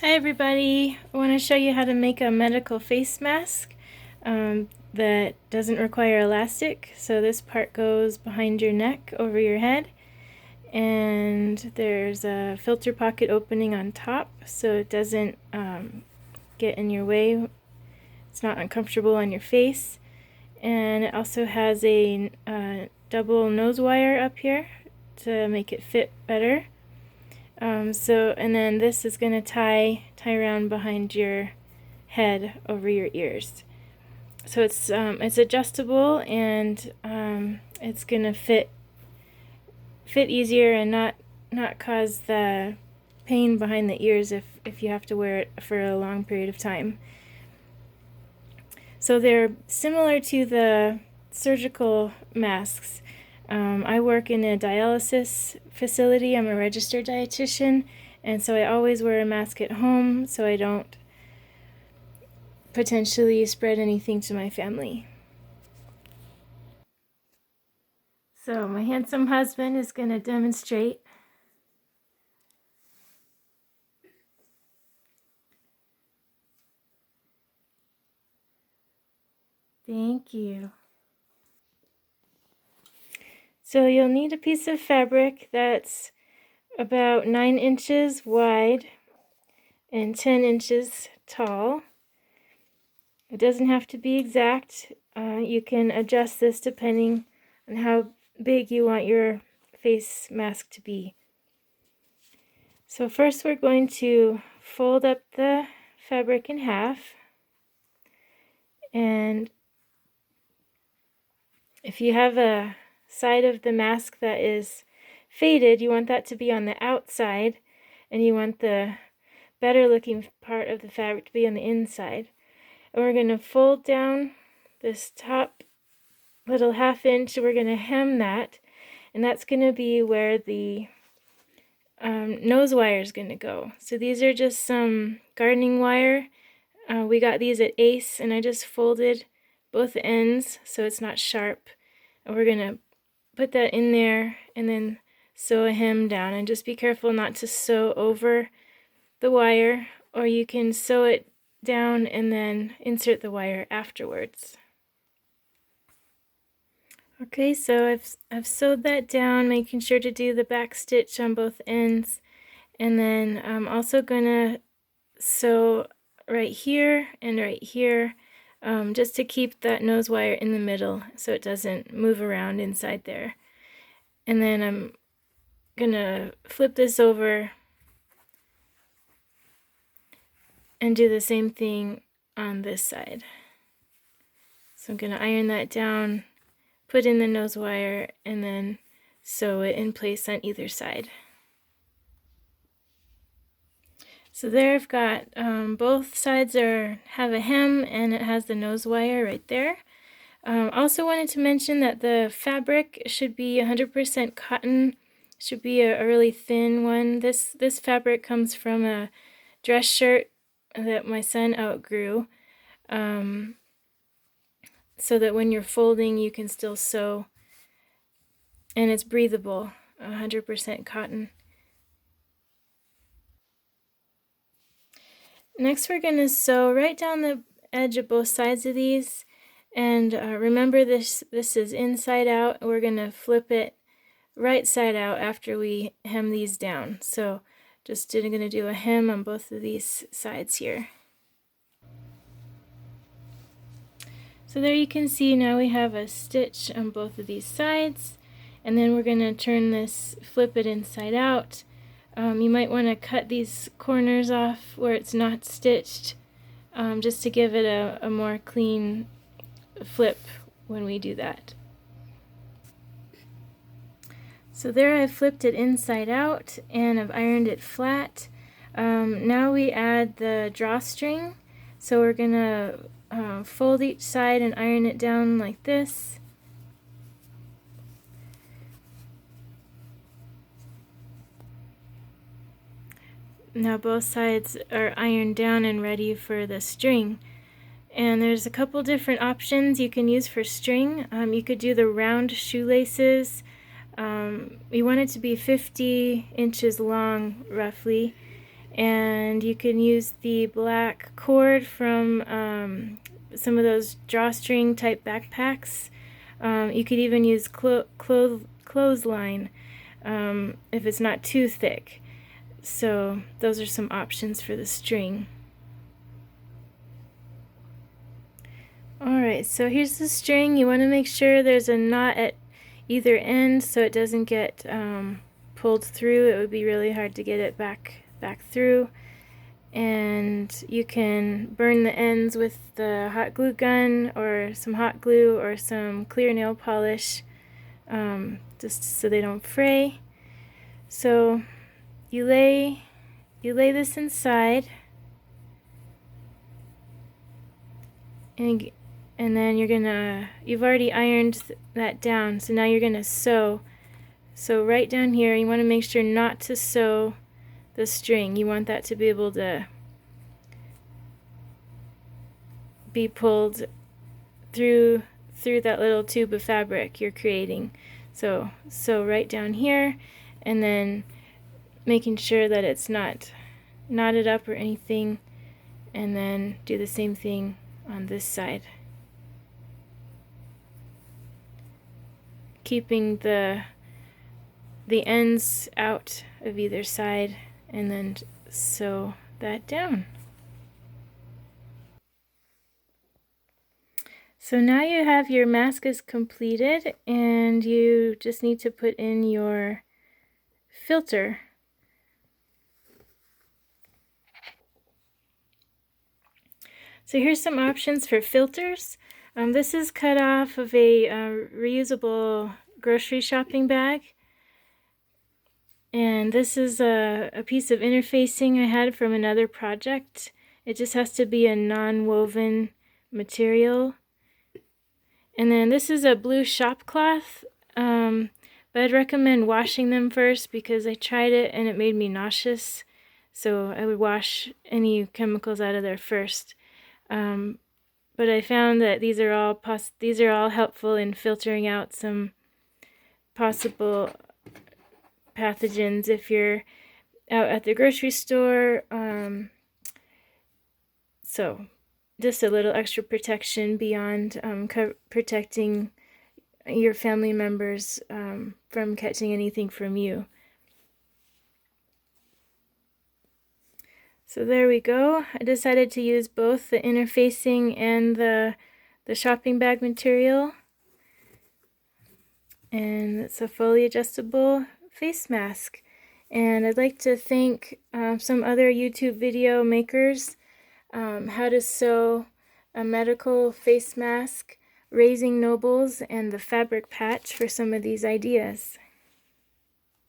Hi everybody! I want to show you how to make a medical face mask that doesn't require elastic. So this part goes behind your neck over your head, and there's a filter pocket opening on top so it doesn't get in your way. It's not uncomfortable on your face. And it also has a double nose wire up here to make it fit better. And then this is going to tie around behind your head over your ears. So it's adjustable, and it's going to fit easier and not cause the pain behind the ears if you have to wear it for a long period of time. So they're similar to the surgical masks. I work in a dialysis facility. I'm a registered dietitian, and so I always wear a mask at home so I don't potentially spread anything to my family. So my handsome husband is going to demonstrate. Thank you. So you'll need a piece of fabric that's about 9 inches wide and 10 inches tall. It doesn't have to be exact. You can adjust this depending on how big you want your face mask to be. So first we're going to fold up the fabric in half, and if you have a side of the mask that is faded, you want that to be on the outside, and you want the better looking part of the fabric to be on the inside. And we're going to fold down this top little 1/2 inch. We're going to hem that, and that's going to be where the nose wire is going to go. So these are just some gardening wire. We got these at Ace, and I just folded both ends so it's not sharp. And we're going to put that in there and then sew a hem down. And just be careful not to sew over the wire, or you can sew it down and then insert the wire afterwards. Okay, so I've sewed that down, making sure to do the back stitch on both ends, and then I'm also gonna sew right here and right here, just to keep that nose wire in the middle so it doesn't move around inside there. And then I'm gonna flip this over and do the same thing on this side. So I'm gonna iron that down, put in the nose wire, and then sew it in place on either side. So there I've got both sides have a hem, and it has the nose wire right there. Also wanted to mention that the fabric should be 100% cotton. Should be a really thin one. This fabric comes from a dress shirt that my son outgrew, so that when you're folding you can still sew, and it's breathable. 100% cotton. Next we're going to sew right down the edge of both sides of these, and remember this is inside out. We're going to flip it right side out after we hem these down. So just going to do a hem on both of these sides here. So there you can see now we have a stitch on both of these sides, and then we're going to turn this, flip it inside out. You might want to cut these corners off where it's not stitched, just to give it a more clean flip when we do that. So there I've flipped it inside out and I've ironed it flat. Now we add the drawstring. So we're going to fold each side and iron it down like this. Now both sides are ironed down and ready for the string. And there's a couple different options you can use for string. You could do the round shoelaces. We want it to be 50 inches long roughly, And you can use the black cord from some of those drawstring type backpacks. You could even use clothesline if it's not too thick. So those are some options for the string. Alright, so here's the string. You want to make sure there's a knot at either end so it doesn't get pulled through. It would be really hard to get it back through. And you can burn the ends with the hot glue gun or some hot glue or some clear nail polish, just so they don't fray. So you lay this inside, and then you've already ironed that down, so now you're gonna sew. So right down here, you want to make sure not to sew the string. You want that to be able to be pulled through that little tube of fabric you're creating. So right down here, and then making sure that it's not knotted up or anything, and then do the same thing on this side, keeping the ends out of either side, and then sew that down. So now you have your mask is completed, and you just need to put in your filter. So here's some options for filters. This is cut off of a reusable grocery shopping bag. And this is a piece of interfacing I had from another project. It just has to be a non-woven material. And then this is a blue shop cloth, but I'd recommend washing them first because I tried it and it made me nauseous. So I would wash any chemicals out of there first. But I found that these are all helpful in filtering out some possible pathogens if you're out at the grocery store. So just a little extra protection beyond protecting your family members from catching anything from you. So there we go. I decided to use both the interfacing and the shopping bag material. And it's a fully adjustable face mask. And I'd like to thank some other YouTube video makers, how to sew a medical face mask, Raising Nobles, and the fabric patch for some of these ideas.